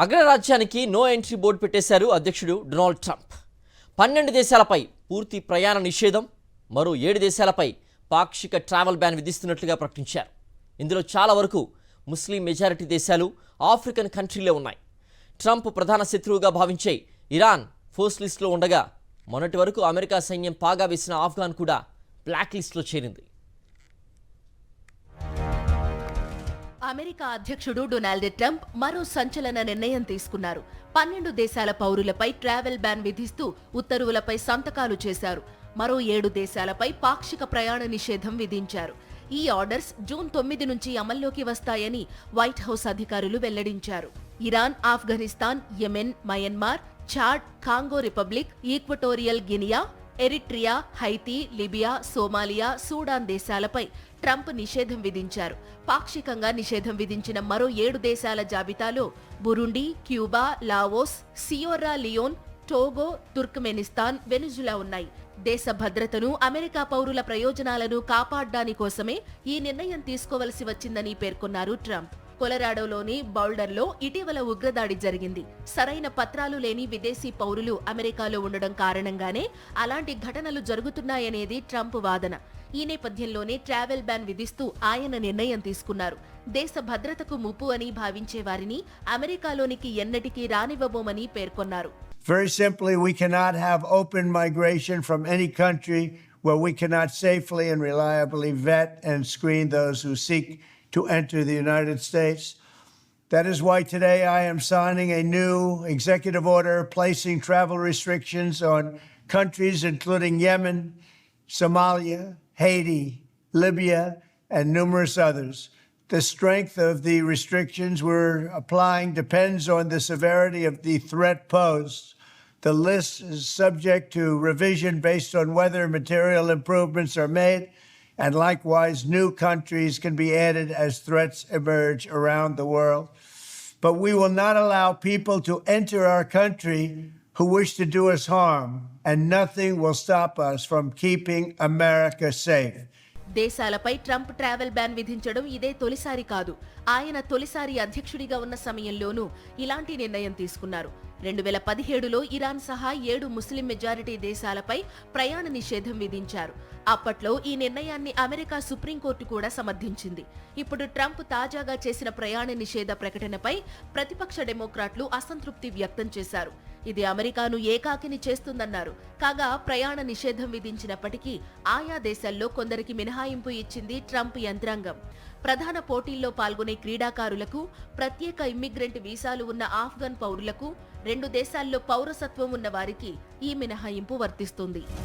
అగ్రరాజ్యానికి no entry board పెట్టేశారు అధ్యక్షుడు Donald Trump. 12 దేశాలపై పూర్తి ప్రయాణ నిషేధం, మరో 7 దేశాలపై పాక్షిక ట్రావెల్ బ్యాన్ విధిస్తున్నట్లుగా ప్రకటించారు. ఇందులో చాలా వరకు ముస్లిం మెజారిటీ దేశాలు, ఆఫ్రికన్ కంట్రీలే ఉన్నాయి. ట్రంప్ ప్రధాన శత్రువుగా భావించే ఇరాన్ ఫోర్స్ లిస్టులో ఉండగా, మొన్నటి వరకు అమెరికా సైన్యం పాగా వేసిన ఆఫ్ఘాన్ కూడా బ్లాక్ లిస్టులో చేరింది. అమెరికా అధ్యక్షుడు డొనాల్డ్ ట్రంప్ మరో సంచలన నిర్ణయం తీసుకున్నారు. 12 దేశాల పౌరులపై ట్రావెల్ బ్యాన్ విధిస్తూ ఉత్తర్వులపై సంతకాలు చేశారు. మరో 7 దేశాలపై పాక్షిక ప్రయాణ నిషేధం విధించారు. ఈ ఆర్డర్స్ జూన్ 9 నుంచి అమల్లోకి వస్తాయని వైట్ హౌస్ అధికారులు వెల్లడించారు. Iran, Afghanistan, Yemen, Myanmar, Chad, Congo Republic, Equatorial Guinea, Eritrea, Haiti, Libya, Somalia, Sudan దేశాలపై ట్రంప్ నిషేధం విధించారు. పాక్షికంగా నిషేధం విధించిన మరో 7 దేశాల జాబితాలో Burundi, Cuba, Laos, Sierra Leone, Togo, Turkmenistan, Venezuela ఉన్నాయి. దేశ భద్రతను, అమెరికా పౌరుల ప్రయోజనాలను కాపాడ్డానికోసమే ఈ నిర్ణయం తీసుకోవలసి వచ్చిందని పేర్కొన్నారు ట్రంప్. కొలరాడోలోని బౌల్డర్లో ఇటీవల ఉగ్రదాడి జరిగింది. సరైన పత్రాలు లేని విదేశీ పౌరులు అమెరికాలో ఉండడం కారణంగానే అలాంటి ఘటనలు జరుగుతున్నాయనేది ట్రంప్ వాదన. ఈ నేపథ్యంలోనే ట్రావెల్ బ్యాన్ విధిస్తూ ఆయన నిర్ణయం తీసుకున్నారు. దేశ భద్రతకు ముప్పు అని భావించే వారిని అమెరికాలోనికి ఎన్నటికీ రానివ్వబోమని పేర్కొన్నారు. Very simply, we cannot have open migration from any country where we cannot safely and reliably vet and screen those who seek to enter the United States. That is why today I am signing a new executive order placing travel restrictions on countries including Yemen, Somalia, Haiti, Libya, and numerous others. The strength of the restrictions we're applying depends on the severity of the threat posed. The list is subject to revision based on whether material improvements are made, and likewise new countries can be added as threats emerge around the world. But we will not allow people to enter our country who wish to do us harm, and nothing will stop us from keeping America safe. దేశాలపై Trump travel ban విధించడం ఇదే తొలిసారి కాదు. ఆయన తొలిసారి అధ్యక్షుడిగా ఉన్న సమయంలోనూ ఇలాంటి నిర్ణయం తీసుకున్నారు. 2017లో ఇరాన్ సహా 7 ముస్లిం మెజారిటీ దేశాలపై ప్రయాణ నిషేధం విధించారు. అప్పట్లో ఈ నిర్ణయాన్ని అమెరికా సుప్రీంకోర్టు కూడా సమర్థించింది. ఇప్పుడు ట్రంప్ తాజాగా చేసిన ప్రయాణ నిషేధ ప్రకటనపై ప్రతిపక్ష డెమోక్రాట్లు అసంతృప్తి వ్యక్తం చేశారు. ఇది అమెరికాను ఏకాకిని చేస్తుందన్నారు. కాగా ప్రయాణ నిషేధం విధించినప్పటికీ ఆయా దేశాల్లో కొందరికి మినహాయింపు ఇచ్చింది ట్రంప్ యంత్రాంగం. ప్రధాన పోటీల్లో పాల్గొనే క్రీడాకారులకు, ప్రత్యేక ఇమ్మిగ్రెంట్ వీసాలు ఉన్న ఆఫ్ఘన్ పౌరులకు, 2 దేశాల్లో పౌరసత్వం ఉన్న వారికి ఈ మినహాయింపు వర్తిస్తుంది.